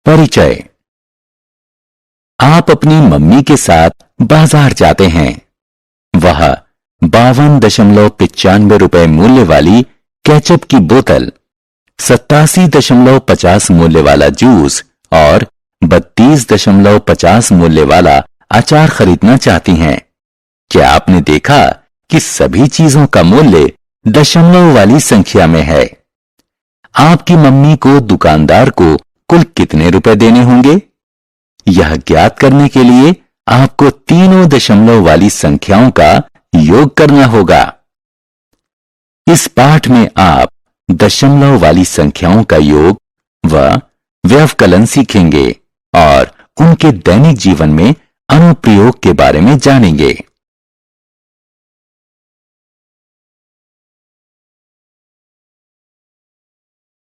परिचय। आप अपनी मम्मी के साथ बाजार जाते हैं। वह 52.95 मूल्य वाली केचप की बोतल, 87.50 मूल्य वाला जूस और 32.50 मूल्य वाला अचार खरीदना चाहती हैं। क्या आपने देखा कि सभी चीजों का मूल्य दशमलव वाली संख्या में है? आपकी मम्मी को दुकानदार को कुल कितने रुपए देने होंगे? यह ज्ञात करने के लिए आपको तीनों दशमलव वाली संख्याओं का योग करना होगा। इस पाठ में आप दशमलव वाली संख्याओं का योग व व्यवकलन सीखेंगे और उनके दैनिक जीवन में अनुप्रयोग के बारे में जानेंगे।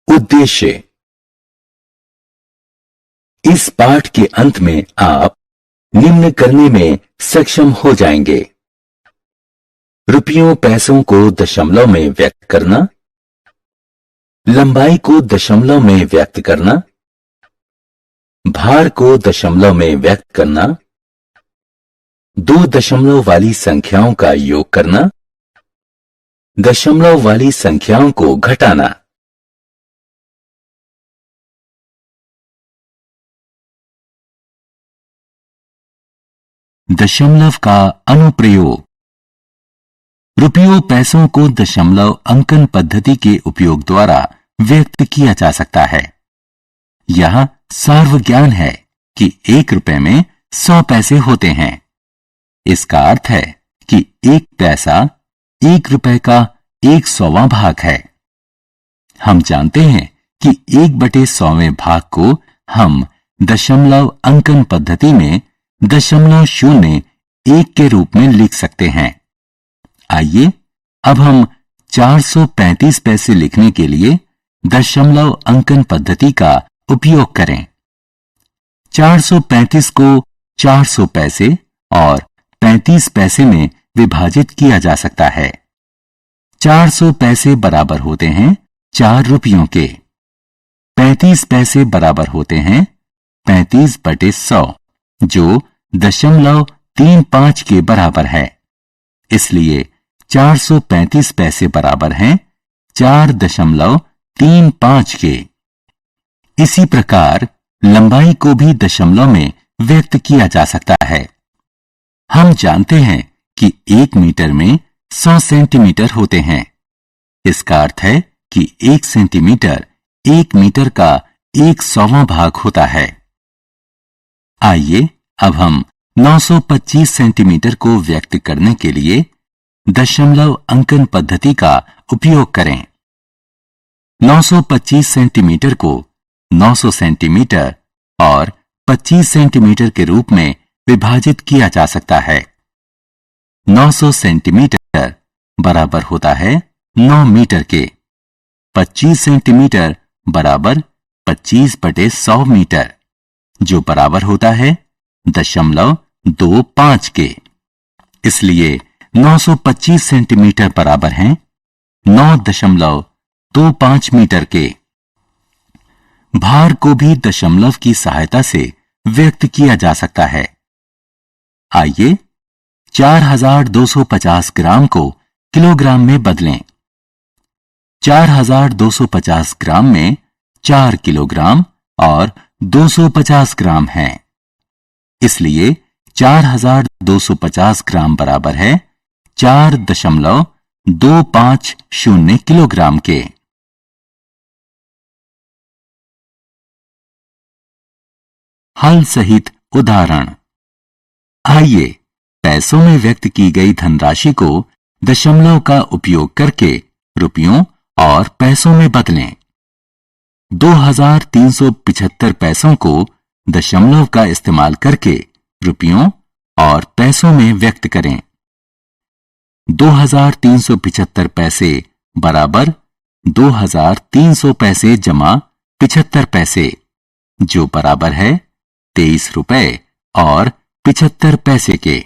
उद्देश्य। इस पाठ के अंत में आप निम्न करने में सक्षम हो जाएंगे: रुपयों पैसों को दशमलव में व्यक्त करना, लंबाई को दशमलव में व्यक्त करना, भार को दशमलव में व्यक्त करना, दो दशमलव वाली संख्याओं का योग करना, दशमलव वाली संख्याओं को घटाना। दशमलव का अनुप्रयोग। रुपयों पैसों को दशमलव अंकन पद्धति के उपयोग द्वारा व्यक्त किया जा सकता है। यह सार्वज्ञान है कि 1 रुपए में 100 पैसे होते हैं। इसका अर्थ है कि 1 पैसा 1 रुपए का 100वां भाग है। हम जानते हैं कि 1/100वें भाग को हम दशमलव अंकन पद्धति में 0.01 के रूप में लिख सकते हैं। आइए अब हम 435 पैसे लिखने के लिए दशमलव अंकन पद्धति का उपयोग करें। 435 को 400 पैसे और 35 पैसे में विभाजित किया जा सकता है। 400 पैसे बराबर होते हैं 4 रुपयों के। 35 पैसे बराबर होते हैं 35/100, जो 0.35 के बराबर है। इसलिए 435 पैसे बराबर हैं 4.35 के। इसी प्रकार लंबाई को भी दशमलव में व्यक्त किया जा सकता है। हम जानते हैं कि 1 मीटर में 100 सेंटीमीटर होते हैं। इसका अर्थ है कि 1 सेंटीमीटर 1 मीटर का 100वां भाग होता है। आइए अब हम 925 सेंटीमीटर को व्यक्त करने के लिए दशमलव अंकन पद्धति का उपयोग करें। 925 सेंटीमीटर को 900 सेंटीमीटर और 25 सेंटीमीटर के रूप में विभाजित किया जा सकता है। 900 सेंटीमीटर बराबर होता है 9 मीटर के। 25 सेंटीमीटर बराबर 25/100 मीटर, जो बराबर होता है 0.25 के। इसलिए 925 सेंटीमीटर बराबर हैं 9.25 मीटर के। भार को भी दशमलव की सहायता से व्यक्त किया जा सकता है। आइए 4250 ग्राम को किलोग्राम में बदलें। 4250 ग्राम में 4 किलोग्राम और 250 ग्राम है। इसलिए 4250 ग्राम बराबर है 4.250 किलोग्राम के। हल सहित उदाहरण। आइए पैसों में व्यक्त की गई धनराशि को दशमलव का उपयोग करके रुपयों और पैसों में बदलें। 2375 पैसों को दशमलव का इस्तेमाल करके रुपयों और पैसों में व्यक्त करें। 2375 पैसे बराबर 2300 पैसे जमा 75 पैसे, जो बराबर है 23 रुपए और 75 पैसे के।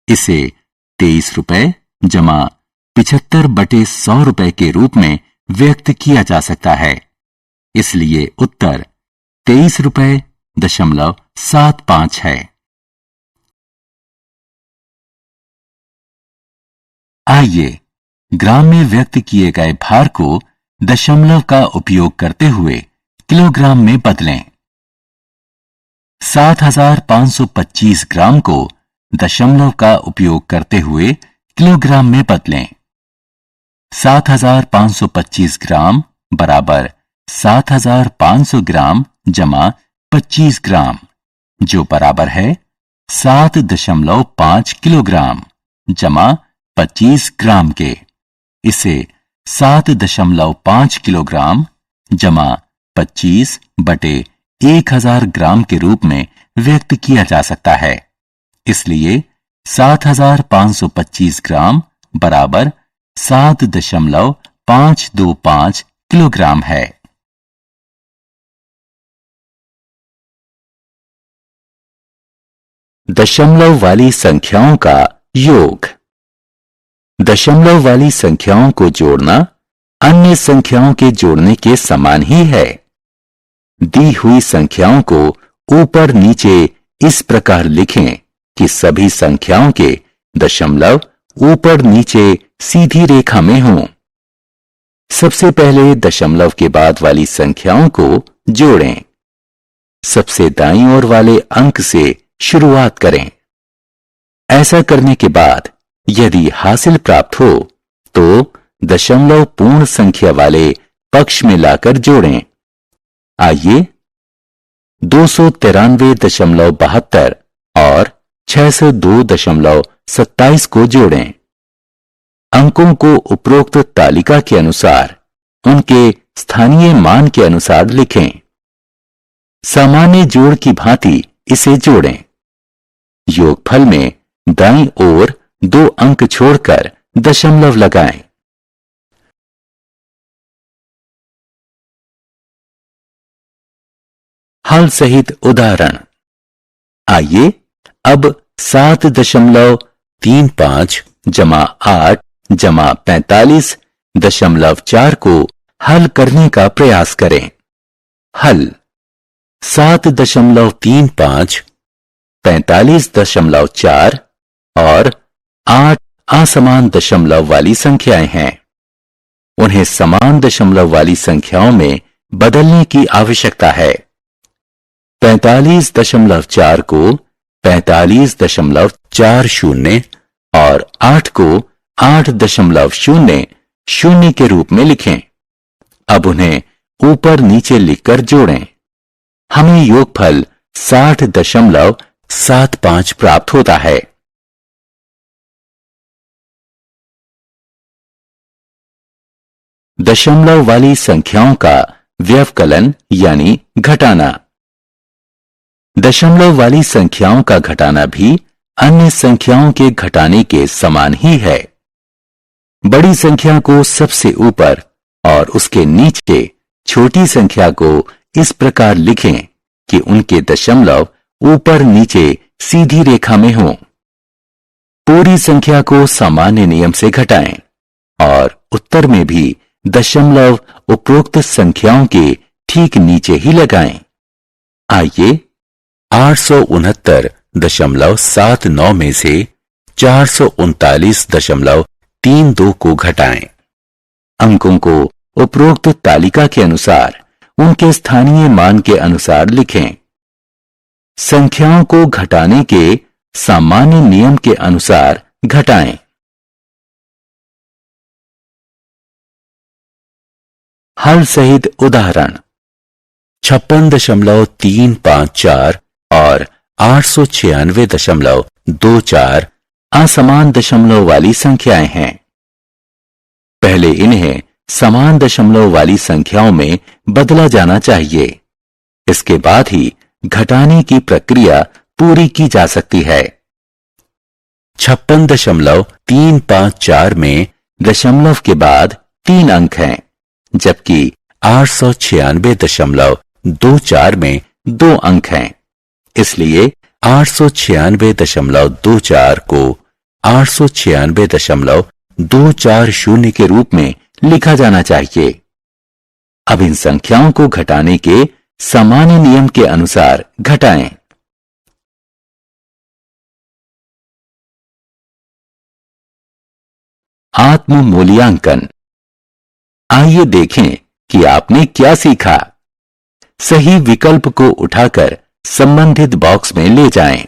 इसे 23 रुपए जमा 75/100 रुपए के रूप में व्यक्त किया जा सकता है। इसलिए उत्तर 23.75 है। आइए ग्राम में व्यक्त किए गए भार को दशमलव का उपयोग करते हुए किलोग्राम में बदलें। 7525 ग्राम को दशमलव का उपयोग करते हुए किलोग्राम में बदलें। 7525 ग्राम बराबर 7500 ग्राम जमा 25 ग्राम, जो बराबर है 7.5 किलोग्राम जमा 25 ग्राम के। इसे 7.5 किलोग्राम जमा 25 बटे 1000 ग्राम के रूप में व्यक्त किया जा सकता है। इसलिए 7525 ग्राम बराबर 7.525 किलोग्राम है। दशमलव वाली संख्याओं का योग। दशमलव वाली संख्याओं को जोड़ना अन्य संख्याओं के जोड़ने के समान ही है। दी हुई संख्याओं को ऊपर नीचे इस प्रकार लिखें कि सभी संख्याओं के दशमलव ऊपर नीचे सीधी रेखा में हों। सबसे पहले दशमलव के बाद वाली संख्याओं को जोड़ें। सबसे दाईं ओर वाले अंक से शुरुआत करें। ऐसा करने के बाद यदि हासिल प्राप्त हो तो दशमलव पूर्ण संख्या वाले पक्ष में लाकर जोड़ें। आइए 293.72 और 602.27 को जोड़ें। अंकों को उपरोक्त तालिका के अनुसार उनके स्थानीय मान के अनुसार लिखें। सामान्य जोड़ की भांति इसे जोड़ें। योगफल में दाईं ओर 2 अंक छोड़कर दशमलव लगाएं। हल सहित उदाहरण। आइए अब 7.35 जमा 8 जमा 45.4 को हल करने का प्रयास करें। हल 7.35, 45.4 और 8 असमान दशमलव वाली संख्याएं हैं। उन्हें समान दशमलव वाली संख्याओं में बदलने की आवश्यकता है। 45.4 को 45.40 और 8 को 8.00 के रूप में लिखें। अब उन्हें ऊपर नीचे लिखकर जोड़ें। हमें योगफल 60.75 प्राप्त होता है। दशमलव वाली संख्याओं का व्यवकलन यानी घटाना। दशमलव वाली संख्याओं का घटाना भी अन्य संख्याओं के घटाने के समान ही है। बड़ी संख्या को सबसे ऊपर और उसके नीचे छोटी संख्या को इस प्रकार लिखें कि उनके दशमलव ऊपर नीचे सीधी रेखा में हों। पूरी संख्या को सामान्य नियम से घटाएं और उत्तर में भी दशमलव उपरोक्त संख्याओं के ठीक नीचे ही लगाएं। आइए 869.79 में से 439.32 को घटाएं। अंकों को उपरोक्त तालिका के अनुसार उनके स्थानीय मान के अनुसार लिखें। संख्याओं को घटाने के सामान्य नियम के अनुसार घटाएं। हल सहित उदाहरण। 56.354 और 896.24 असमान दशमलव वाली संख्याएं हैं। पहले इन्हें समान दशमलव वाली संख्याओं में बदला जाना चाहिए। इसके बाद ही घटाने की प्रक्रिया पूरी की जा सकती है। 56.354 में दशमलव के बाद 3 अंक हैं, जबकि 896.24 में 2 अंक हैं। इसलिए 896.24 को 896.240 के रूप में लिखा जाना चाहिए। अब इन संख्याओं को घटाने के सामान्य नियम के अनुसार घटाएं। आत्म मूल्यांकन। आइए देखें कि आपने क्या सीखा। सही विकल्प को उठाकर संबंधित बॉक्स में ले जाएं।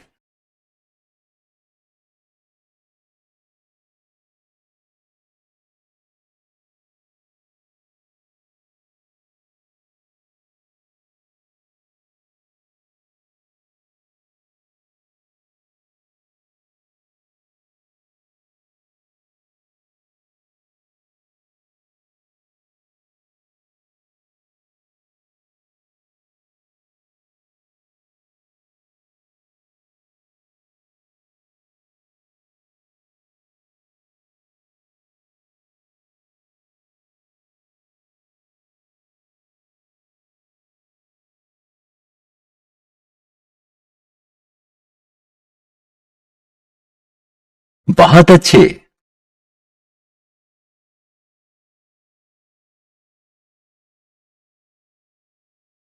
बहुत अच्छे।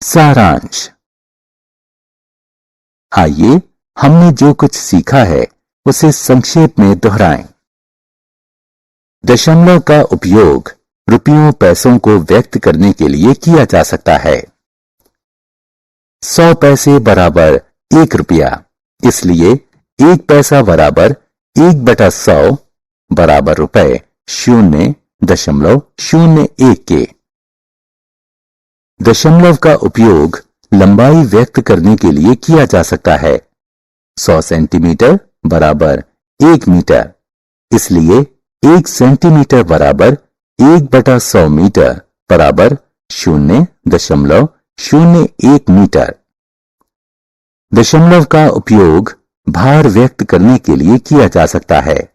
सारांश। आइए हमने जो कुछ सीखा है उसे संक्षेप में दोहराएं। दशमलव का उपयोग रुपयों पैसों को व्यक्त करने के लिए किया जा सकता है। 100 पैसे बराबर 1 रुपया, इसलिए 1 पैसा बराबर 1/100 बराबर रुपए 0.01 के। दशमलव का उपयोग लंबाई व्यक्त करने के लिए किया जा सकता है। 100 सेंटीमीटर बराबर 1 मीटर, इसलिए 1 सेंटीमीटर बराबर 1/100 मीटर बराबर 0.01 मीटर। दशमलव का उपयोग भार व्यक्त करने के लिए किया जा सकता है।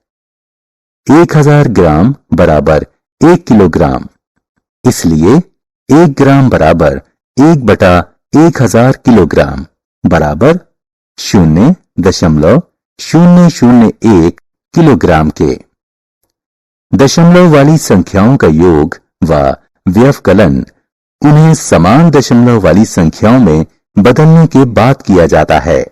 1000 ग्राम बराबर 1 किलोग्राम, इसलिए 1 ग्राम बराबर 1/1000 किलोग्राम बराबर 0.001 किलोग्राम के। दशमलव वाली संख्याओं का योग व व्यवकलन उन्हें समान दशमलव वाली संख्याओं में बदलने के बाद किया जाता है।